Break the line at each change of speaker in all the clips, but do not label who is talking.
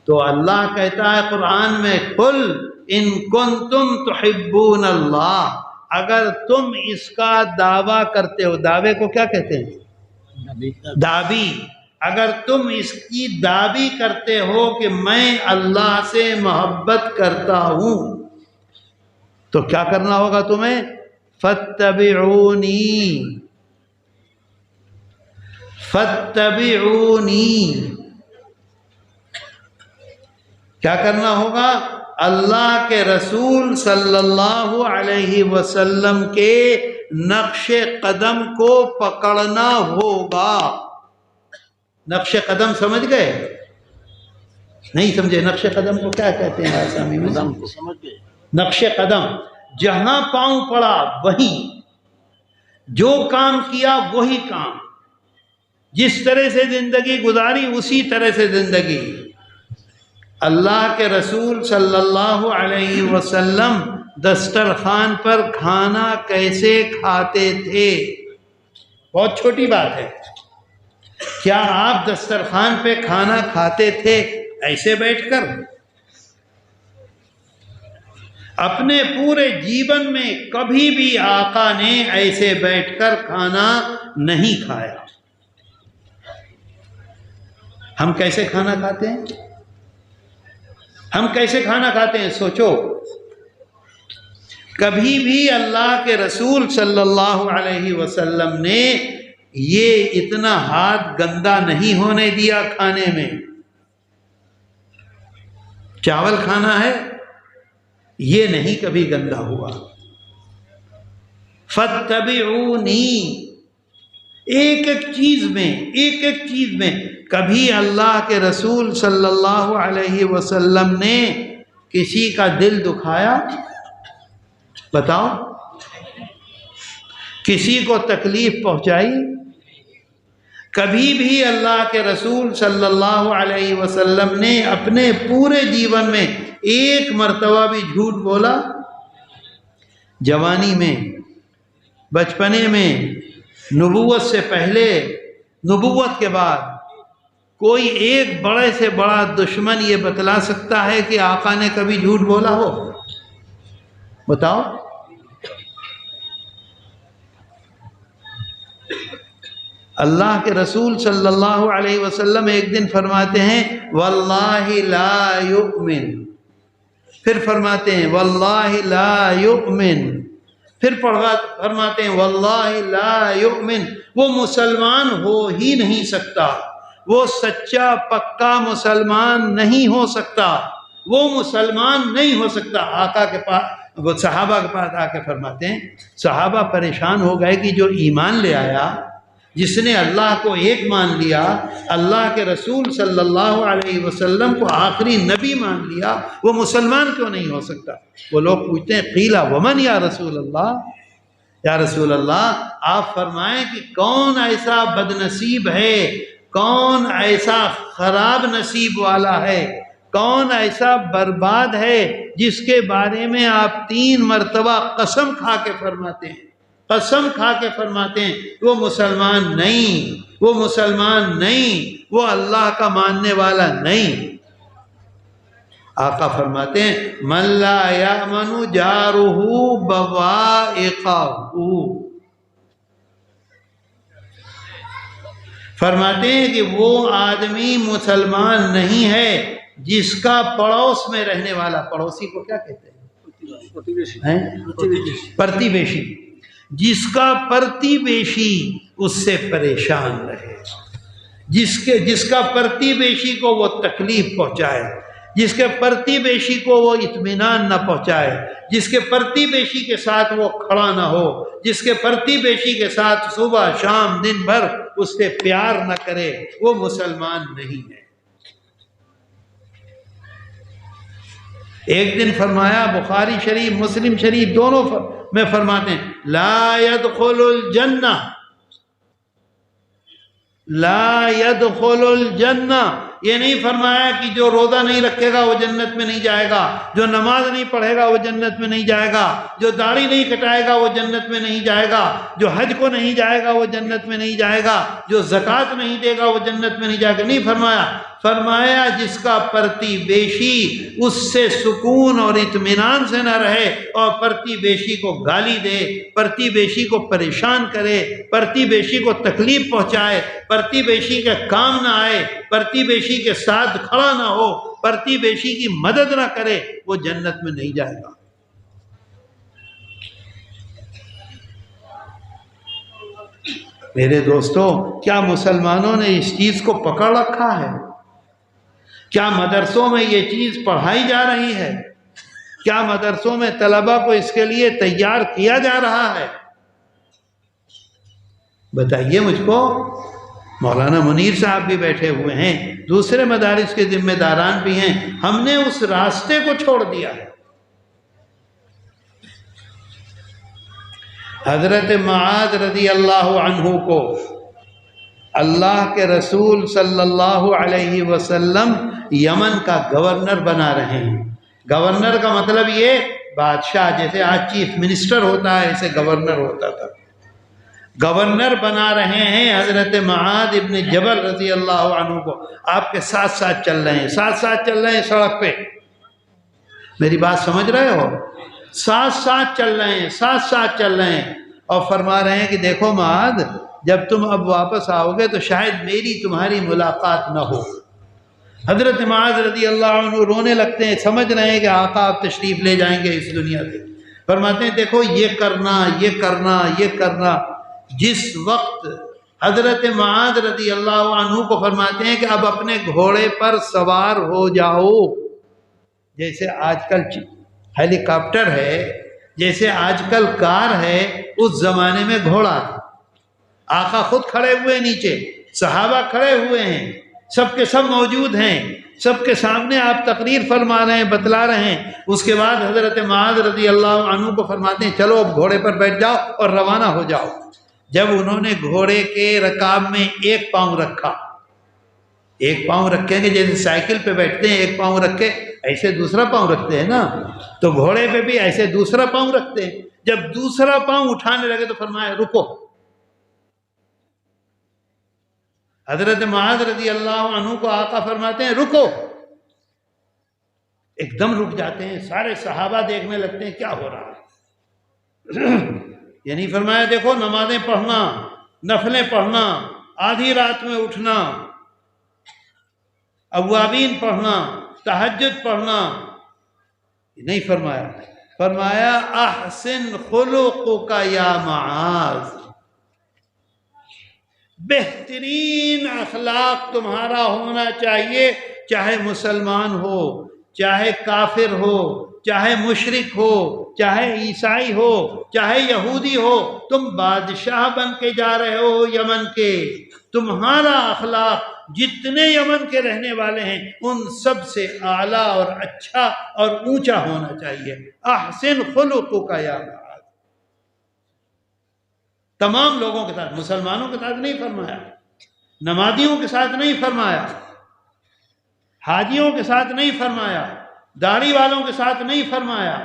تو اللہ کہتا ہے قرآن میں قل ان کنتم تحبون اللہ، اگر تم اس کا دعویٰ کرتے ہو، دعوے کو کیا کہتے ہیں؟ دعوی. اگر تم اس کی دعوی کرتے ہو کہ میں اللہ سے محبت کرتا ہوں تو کیا کرنا ہوگا تمہیں؟ فاتبعونی، فاتبعونی، کیا کرنا ہوگا؟ اللہ کے رسول صلی اللہ علیہ وسلم کے نقش قدم کو پکڑنا ہوگا. نقش قدم سمجھ گئے؟ نہیں سمجھے؟ نقش قدم کو کیا کہتے ہیں آسامی میں؟ نقش قدم، جہاں پاؤں پڑا وہیں، جو کام کیا وہی کام، جس طرح سے زندگی گزاری اسی طرح سے زندگی. اللہ کے رسول صلی اللہ علیہ وسلم دسترخوان پر کھانا کیسے کھاتے تھے؟ بہت چھوٹی بات ہے. کیا آپ دسترخوان پہ کھانا کھاتے تھے ایسے بیٹھ کر؟ اپنے پورے جیون میں کبھی بھی آقا نے ایسے بیٹھ کر کھانا نہیں کھایا. ہم کیسے کھانا کھاتے ہیں؟ ہم کیسے کھانا کھاتے ہیں سوچو. کبھی بھی اللہ کے رسول صلی اللہ علیہ وسلم نے یہ اتنا ہاتھ گندا نہیں ہونے دیا کھانے میں. چاول کھانا ہے یہ نہیں کبھی گندا ہوا. فاتبعونی، ایک ایک چیز میں، ایک ایک چیز میں کبھی اللہ کے رسول صلی اللہ علیہ وسلم نے کسی کا دل دکھایا؟ بتاؤ، کسی کو تکلیف پہنچائی؟ کبھی بھی اللہ کے رسول صلی اللہ علیہ وسلم نے اپنے پورے جیون میں ایک مرتبہ بھی جھوٹ بولا؟ جوانی میں، بچپنے میں، نبوت سے پہلے، نبوت کے بعد، کوئی ایک بڑے سے بڑا دشمن یہ بتلا سکتا ہے کہ آقا نے کبھی جھوٹ بولا ہو؟ بتاؤ. اللہ کے رسول صلی اللہ علیہ وسلم ایک دن فرماتے ہیں واللہ لا یؤمن، پھر فرماتے ہیں واللہ لا یؤمن، پھر فرماتے ہیں واللہ لا یؤمن. وہ مسلمان ہو ہی نہیں سکتا، وہ سچا پکا مسلمان نہیں ہو سکتا، وہ مسلمان نہیں ہو سکتا. آقا کے پاس، وہ صحابہ کے پاس آ کے فرماتے ہیں، صحابہ پریشان ہو گئے کہ جو ایمان لے آیا، جس نے اللہ کو ایک مان لیا، اللہ کے رسول صلی اللہ علیہ وسلم کو آخری نبی مان لیا، وہ مسلمان کیوں نہیں ہو سکتا؟ وہ لوگ پوچھتے ہیں قیل ومن یا رسول اللہ، یا رسول اللہ آپ فرمائیں کہ کون ایسا بد نصیب ہے، کون ایسا خراب نصیب والا ہے، کون ایسا برباد ہے جس کے بارے میں آپ 3 مرتبہ قسم کھا کے فرماتے ہیں، قسم کھا کے فرماتے ہیں وہ مسلمان نہیں، وہ مسلمان نہیں، وہ اللہ کا ماننے والا نہیں. آقا فرماتے ہیں من لا یأمن جارہ بوائقہ، فرماتے ہیں کہ وہ آدمی مسلمان نہیں ہے جس کا پڑوس میں رہنے والا، پڑوسی کو کیا کہتے ہیں؟ پرتیویشی، جس کا پرتیویشی اس سے پریشان رہے، جس کا پرتیویشی کو وہ تکلیف پہنچائے، جس کے پرتیویشی کو وہ اطمینان نہ پہنچائے، جس کے پرتیویشی کے ساتھ وہ کھڑا نہ ہو، جس کے پرتیویشی کے ساتھ صبح شام دن بھر اس سے پیار نہ کرے، وہ مسلمان نہیں ہے. ایک دن فرمایا، بخاری شریف مسلم شریف دونوں میں فرماتے ہیں لا يدخل الجنہ، لا يدخل الجنہ، یہ نہیں فرمایا کہ جو روزہ نہیں رکھے گا وہ جنت میں نہیں جائے گا، جو نماز نہیں پڑھے گا وہ جنت میں نہیں جائے گا، جو داڑھی نہیں کٹائے گا وہ جنت میں نہیں جائے گا، جو حج کو نہیں جائے گا وہ جنت میں نہیں جائے گا، جو زکوٰۃ نہیں دے گا وہ جنت میں نہیں جائے گا. نہیں فرمایا، فرمایا جس کا پرتی بیشی اس سے سکون اور اطمینان سے نہ رہے اور پرتی بیشی کو گالی دے، پرتی بیشی کو پریشان کرے، پرتی بیشی کو تکلیف پہنچائے، پرتی بیشی کے کام نہ آئے، پرتی بیشی کے ساتھ کھڑا نہ ہو، پرتی بیشی کی مدد نہ کرے، وہ جنت میں نہیں جائے گا۔ میرے دوستو، کیا مسلمانوں نے اس چیز کو پکڑ رکھا ہے؟ کیا مدرسوں میں یہ چیز پڑھائی جا رہی ہے؟ کیا مدرسوں میں طلبہ کو اس کے لیے تیار کیا جا رہا ہے؟ بتائیے مجھ کو۔ مولانا منیر صاحب بھی بیٹھے ہوئے ہیں، دوسرے مدارس کے ذمہ داران بھی ہیں، ہم نے اس راستے کو چھوڑ دیا ہے۔ حضرت معاذ رضی اللہ عنہ کو اللہ کے رسول صلی اللہ علیہ وسلم یمن کا گورنر بنا رہے ہیں۔ گورنر کا مطلب یہ بادشاہ، جیسے آج چیف منسٹر ہوتا ہے ایسے گورنر ہوتا تھا۔ گورنر بنا رہے ہیں حضرت معاذ ابن جبل رضی اللہ عنہ کو، آپ کے ساتھ ساتھ چل رہے ہیں، ساتھ ساتھ چل رہے ہیں سڑک پہ۔ میری بات سمجھ رہے ہو؟ ساتھ ساتھ چل رہے ہیں، ساتھ ساتھ چل رہے ہیں، اور فرما رہے ہیں کہ دیکھو معاذ، جب تم اب واپس آؤ گے تو شاید میری تمہاری ملاقات نہ ہو۔ حضرت معاذ رضی اللہ عنہ رونے لگتے ہیں، سمجھ رہے ہیں کہ آقا آپ تشریف لے جائیں گے اس دنیا سے۔ فرماتے ہیں دیکھو یہ کرنا، یہ کرنا، یہ کرنا۔ جس وقت حضرت معاذ رضی اللہ عنہ کو فرماتے ہیں کہ اب اپنے گھوڑے پر سوار ہو جاؤ، جیسے آج کل ہیلی کاپٹر ہے، جیسے آج کل کار ہے، اس زمانے میں گھوڑا تھا۔ آقا خود کھڑے ہوئے نیچے، صحابہ کھڑے ہوئے ہیں، سب کے سب موجود ہیں، سب کے سامنے آپ تقریر فرما رہے ہیں، بتلا رہے ہیں۔ اس کے بعد حضرت معاذ رضی اللہ عنہ کو فرماتے ہیں چلو اب گھوڑے پر بیٹھ جاؤ اور روانہ ہو جاؤ۔ جب انہوں نے گھوڑے کے رکاب میں ایک پاؤں رکھا، ایک پاؤں رکھیں گے جیسے سائیکل پہ بیٹھتے ہیں، ایک پاؤں رکھے ایسے دوسرا پاؤں رکھتے ہیں نا، تو گھوڑے پہ بھی ایسے دوسرا پاؤں رکھتے ہیں۔ جب دوسرا پاؤں اٹھانے لگے تو فرمایا رکو۔ حضرت معاذ رضی اللہ عنہ کو آقا فرماتے ہیں رکو، ایک دم رک جاتے ہیں، سارے صحابہ دیکھنے لگتے ہیں کیا ہو رہا ہے۔ یعنی فرمایا دیکھو نمازیں پڑھنا، نفلیں پڑھنا، آدھی رات میں اٹھنا، اوابین پڑھنا، تہجد پڑھنا، نہیں فرمایا، فرمایا احسن خلقک یا معاذ، بہترین اخلاق تمہارا ہونا چاہیے، چاہے مسلمان ہو، چاہے کافر ہو، چاہے مشرک ہو، چاہے عیسائی ہو، چاہے یہودی ہو، تم بادشاہ بن کے جا رہے ہو یمن کے، تمہارا اخلاق جتنے یمن کے رہنے والے ہیں ان سب سے اعلیٰ اور اچھا اور اونچا ہونا چاہیے۔ احسن خلقک یا معاذ، تمام لوگوں کے ساتھ، مسلمانوں کے ساتھ نہیں فرمایا، نمازیوں کے ساتھ نہیں فرمایا، حاجیوں کے ساتھ نہیں فرمایا، داڑھی والوں کے ساتھ نہیں فرمایا،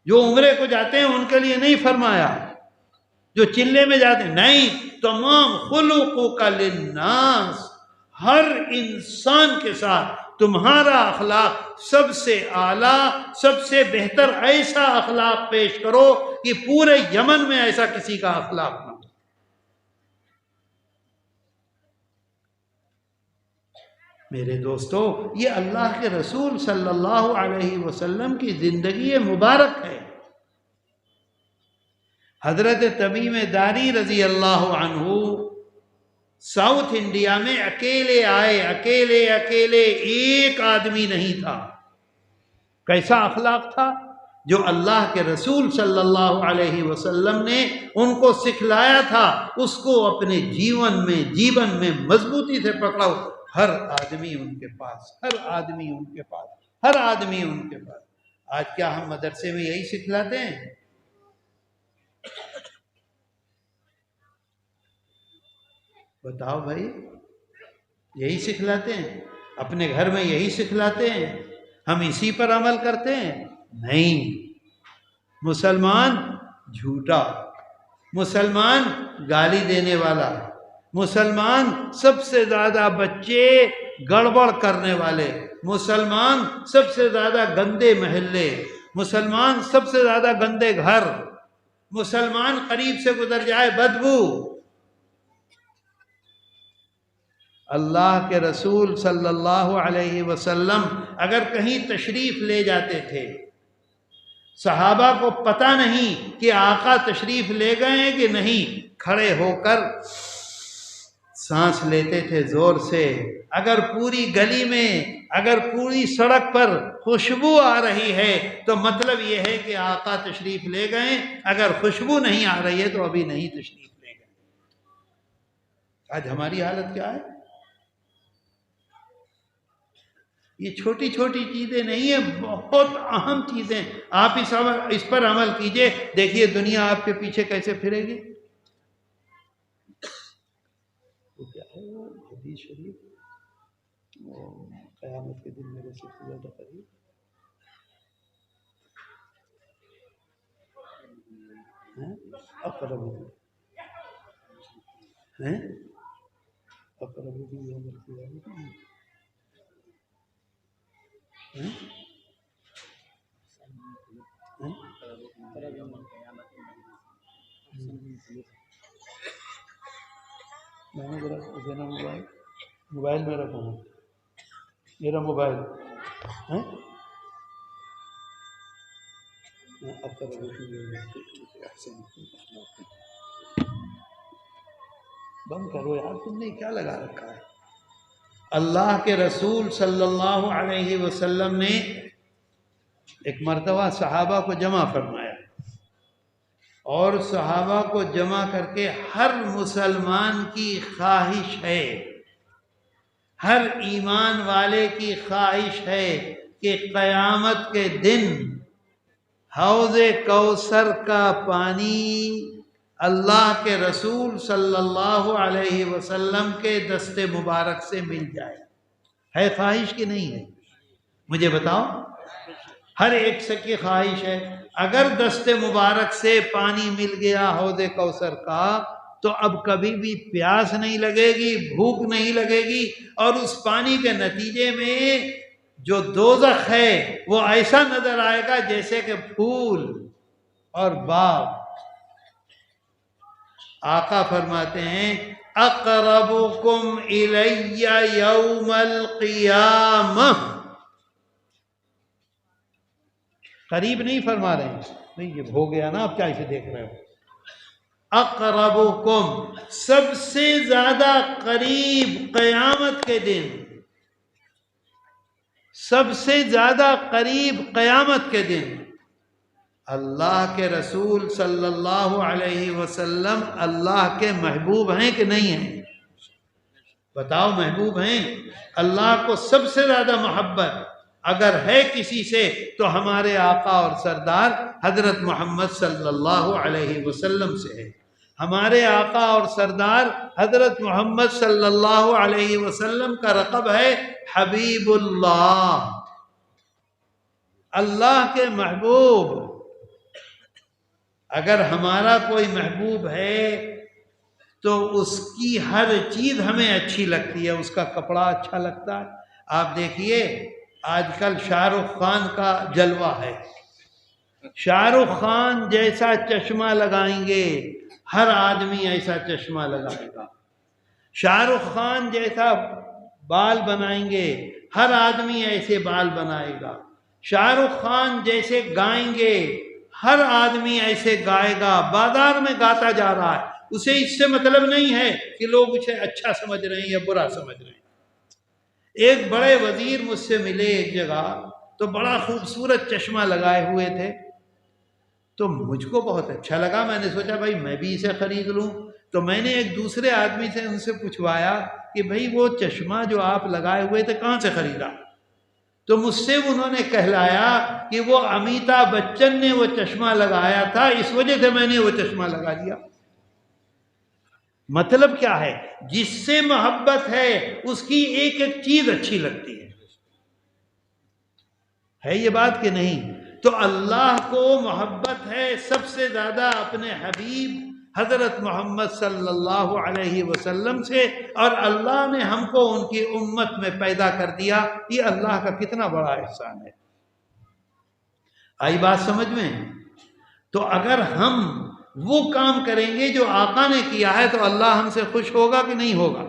جو عمرے کو جاتے ہیں ان کے لیے نہیں فرمایا، جو چلے میں جاتے ہیں نہیں، تمام خلقک للناس، ہر انسان کے ساتھ تمہارا اخلاق سب سے اعلیٰ، سب سے بہتر ایسا اخلاق پیش کرو کہ پورے یمن میں ایسا کسی کا اخلاق نہ ہو۔ میرے دوستو، یہ اللہ کے رسول صلی اللہ علیہ وسلم کی زندگی مبارک ہے۔ حضرت تمیم داری رضی اللہ عنہ ساؤتھ انڈیا میں اکیلے آئے، اکیلے ایک آدمی نہیں تھا۔ کیسا اخلاق تھا؟ جو اللہ کے رسول صلی اللہ علیہ وسلم نے ان کو سکھلایا تھا، اس کو اپنے جیون میں مضبوطی سے پکڑا۔ ہر آدمی ان کے پاس، ہر آدمی ان کے پاس، ہر آدمی ان کے پاس۔ آج کیا ہم مدرسے میں یہی سکھلاتے ہیں؟ بتاؤ بھائی، یہی سکھلاتے ہیں؟ اپنے گھر میں یہی سکھلاتے ہیں؟ ہم اسی پر عمل کرتے ہیں؟ نہیں۔ مسلمان جھوٹا، مسلمان گالی دینے والا، مسلمان سب سے زیادہ بچے گڑبڑ کرنے والے، مسلمان سب سے زیادہ گندے محلے، مسلمان سب سے زیادہ گندے گھر، مسلمان قریب سے گزر جائے بدبو۔ اللہ کے رسول صلی اللہ علیہ وسلم اگر کہیں تشریف لے جاتے تھے، صحابہ کو پتہ نہیں کہ آقا تشریف لے گئے ہیں کہ نہیں، کھڑے ہو کر سانس لیتے تھے زور سے۔ اگر پوری گلی میں، اگر پوری سڑک پر خوشبو آ رہی ہے تو مطلب یہ ہے کہ آقا تشریف لے گئے، اگر خوشبو نہیں آ رہی ہے تو ابھی نہیں تشریف لے گئے۔ آج ہماری حالت کیا ہے؟ یہ چھوٹی چھوٹی چیزیں نہیں ہیں، بہت اہم چیزیں۔ آپ اس پر عمل کیجئے، دیکھیے دنیا آپ کے پیچھے کیسے پھرے گی۔ وہ کیا ہے وہ حدیث شریف، وہ قیامت کے دن میرے سب سے زیادہ قریب، اقرب یوم القیامہ، میں نے ذرا دینا موبائل میں رکھا ہوں، میرا موبائل بند کرو یار، تم نے کیا لگا رکھا ہے۔ اللہ کے رسول صلی اللہ علیہ وسلم نے ایک مرتبہ صحابہ کو جمع فرمایا، اور صحابہ کو جمع کر کے ہر مسلمان کی خواہش ہے، ہر ایمان والے کی خواہش ہے کہ قیامت کے دن حوض کوثر کا پانی اللہ کے رسول صلی اللہ علیہ وسلم کے دست مبارک سے مل جائے۔ ہے خواہش کہ نہیں ہے؟ مجھے بتاؤ، ہر ایک سے کی خواہش ہے۔ اگر دست مبارک سے پانی مل گیا حوض کوثر کا تو اب کبھی بھی پیاس نہیں لگے گی، بھوک نہیں لگے گی، اور اس پانی کے نتیجے میں جو دوزخ ہے وہ ایسا نظر آئے گا جیسے کہ پھول اور باغ۔ آقا فرماتے ہیں اقربکم الی یوم القیامہ، قریب نہیں فرما رہے ہیں، نہیں یہ ہو گیا نا، اب کیا اسے دیکھ رہے ہو۔ اقربکم، سب سے زیادہ قریب قیامت کے دن، سب سے زیادہ قریب قیامت کے دن۔ اللہ کے رسول صلی اللہ علیہ وسلم اللہ کے محبوب ہیں کہ نہیں ہیں؟ بتاؤ، محبوب ہیں؟ اللہ کو سب سے زیادہ محبت اگر ہے کسی سے تو ہمارے آقا اور سردار حضرت محمد صلی اللہ علیہ وسلم سے ہے۔ ہمارے آقا اور سردار حضرت محمد صلی اللہ علیہ وسلم کا لقب ہے حبیب اللہ، اللہ کے محبوب۔ اگر ہمارا کوئی محبوب ہے تو اس کی ہر چیز ہمیں اچھی لگتی ہے، اس کا کپڑا اچھا لگتا ہے۔ آپ دیکھیے آج کل شاہ رخ خان کا جلوہ ہے، شاہ رخ خان جیسا چشمہ لگائیں گے ہر آدمی ایسا چشمہ لگائے گا، شاہ رخ خان جیسا بال بنائیں گے ہر آدمی ایسے بال بنائے گا، شاہ رخ خان جیسے گائیں گے ہر آدمی ایسے گائے گا۔ بازار میں گاتا جا رہا ہے، اسے اس سے مطلب نہیں ہے کہ لوگ اسے اچھا سمجھ رہے ہیں یا برا سمجھ رہے ہیں۔ ایک بڑے وزیر مجھ سے ملے ایک جگہ، تو بڑا خوبصورت چشمہ لگائے ہوئے تھے، تو مجھ کو بہت اچھا لگا، میں نے سوچا بھائی میں بھی اسے خرید لوں۔ تو میں نے ایک دوسرے آدمی سے ان سے پوچھوایا کہ بھائی وہ چشمہ جو آپ لگائے ہوئے تھے کہاں سے خریدا؟ تو مجھ سے انہوں نے کہلایا کہ وہ امیتابھ بچن نے وہ چشمہ لگایا تھا، اس وجہ سے میں نے وہ چشمہ لگا لیا۔ مطلب کیا ہے؟ جس سے محبت ہے اس کی ایک ایک چیز اچھی لگتی ہے یہ بات کہ نہیں؟ تو اللہ کو محبت ہے سب سے زیادہ اپنے حبیب حضرت محمد صلی اللہ علیہ وسلم سے، اور اللہ نے ہم کو ان کی امت میں پیدا کر دیا۔ یہ اللہ کا کتنا بڑا احسان ہے۔ آئی بات سمجھ میں؟ تو اگر ہم وہ کام کریں گے جو آقا نے کیا ہے تو اللہ ہم سے خوش ہوگا کہ نہیں ہوگا؟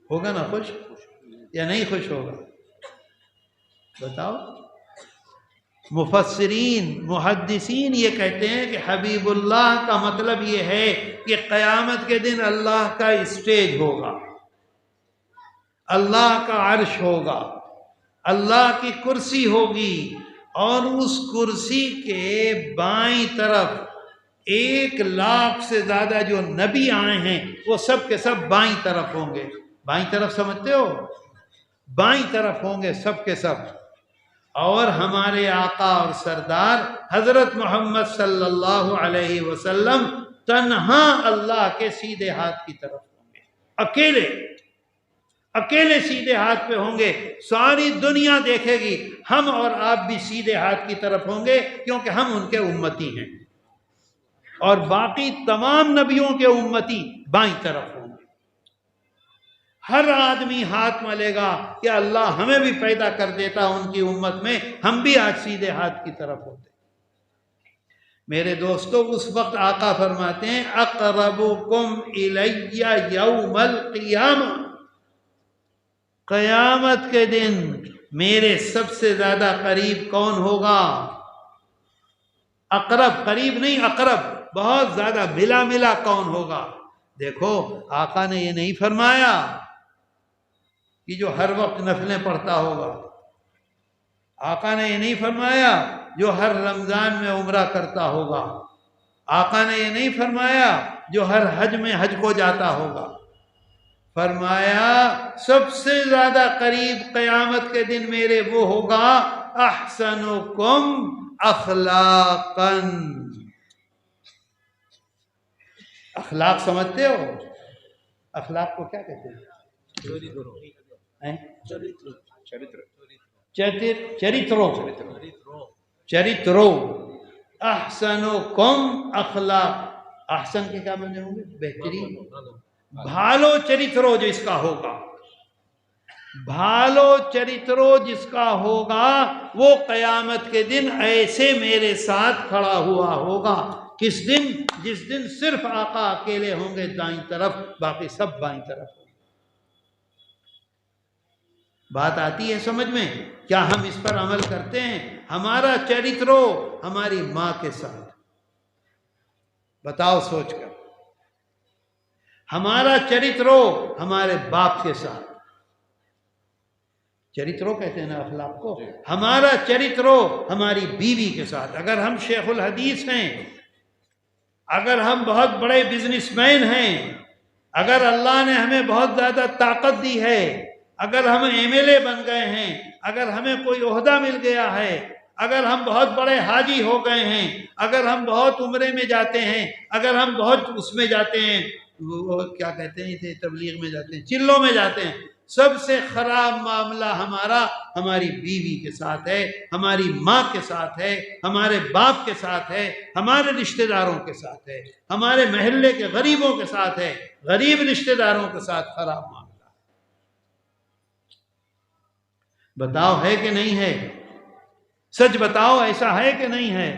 ہوگا نا خوش، یا نہیں خوش ہوگا؟ بتاؤ۔ مفسرین محدثین یہ کہتے ہیں کہ حبیب اللہ کا مطلب یہ ہے کہ قیامت کے دن اللہ کا اسٹیج ہوگا، اللہ کا عرش ہوگا، اللہ کی کرسی ہوگی، اور اس کرسی کے بائیں طرف 1,00,000 سے زیادہ جو نبی آئے ہیں وہ سب کے سب بائیں طرف ہوں گے۔ بائیں طرف سمجھتے ہو؟ بائیں طرف ہوں گے سب کے سب، اور ہمارے آقا اور سردار حضرت محمد صلی اللہ علیہ وسلم تنہا اللہ کے سیدھے ہاتھ کی طرف ہوں گے، اکیلے سیدھے ہاتھ پہ ہوں گے۔ ساری دنیا دیکھے گی، ہم اور آپ بھی سیدھے ہاتھ کی طرف ہوں گے کیونکہ ہم ان کے امتی ہیں، اور باقی تمام نبیوں کے امتی بائیں طرف ہوں گے۔ ہر آدمی ہاتھ ملے گا کہ اللہ ہمیں بھی پیدا کر دیتا ان کی امت میں، ہم بھی آج سیدھے ہاتھ کی طرف ہوتے۔ میرے دوستو، اس وقت آقا فرماتے ہیں اقربکم الی یوم القیامہ، قیامت کے دن میرے سب سے زیادہ قریب کون ہوگا؟ اقرب، قریب نہیں اقرب، بہت زیادہ ملا ملا کون ہوگا؟ دیکھو آقا نے یہ نہیں فرمایا کہ جو ہر وقت نفلیں پڑھتا ہوگا، آقا نے یہ نہیں فرمایا جو ہر رمضان میں عمرہ کرتا ہوگا، آقا نے یہ نہیں فرمایا جو ہر حج میں حج کو جاتا ہوگا۔ فرمایا سب سے زیادہ قریب قیامت کے دن میرے وہ ہوگا احسنکم اخلاقا۔ اخلاق سمجھتے ہو؟ اخلاق کو کیا کہتے ہیں؟ چریترو۔ احسنکم اخلاق، احسن کے کیا معنی ہوں گے؟ بہترین، بھالو چریترو جس کا ہوگا، بھالو چریترو جس کا ہوگا وہ قیامت کے دن ایسے میرے ساتھ کھڑا ہوا ہوگا۔ کس دن؟ جس دن صرف آقا اکیلے ہوں گے دائیں طرف، باقی سب بائیں طرف ہوں گے۔ بات آتی ہے سمجھ میں؟ کیا ہم اس پر عمل کرتے ہیں؟ ہمارا چریترو ہماری ماں کے ساتھ، بتاؤ سوچ کر، ہمارا چریترو ہمارے باپ کے ساتھ، چریترو کہتے ہیں نا اخلاق کو، ہمارا چریترو ہماری بیوی کے ساتھ۔ اگر ہم شیخ الحدیث ہیں، اگر ہم بہت بڑے بزنس مین ہیں، اگر اللہ نے ہمیں بہت زیادہ طاقت دی ہے، اگر ہم MLA بن گئے ہیں، اگر ہمیں کوئی عہدہ مل گیا ہے، اگر ہم بہت بڑے حاجی ہو گئے ہیں، اگر ہم بہت عمرے میں جاتے ہیں، اگر ہم بہت اس میں جاتے ہیں، وہ کیا کہتے ہیں اسے، تبلیغ میں جاتے ہیں، چلوں میں جاتے ہیں، سب سے خراب معاملہ ہمارا ہماری بیوی کے ساتھ ہے، ہماری ماں کے ساتھ ہے، ہمارے باپ کے ساتھ ہے، ہمارے رشتہ داروں کے ساتھ ہے، ہمارے محلے کے غریبوں کے ساتھ ہے، غریب رشتہ داروں کے ساتھ خراب معاملہ۔ بتاؤ ہے کہ نہیں ہے؟ سچ بتاؤ ایسا ہے کہ نہیں ہے؟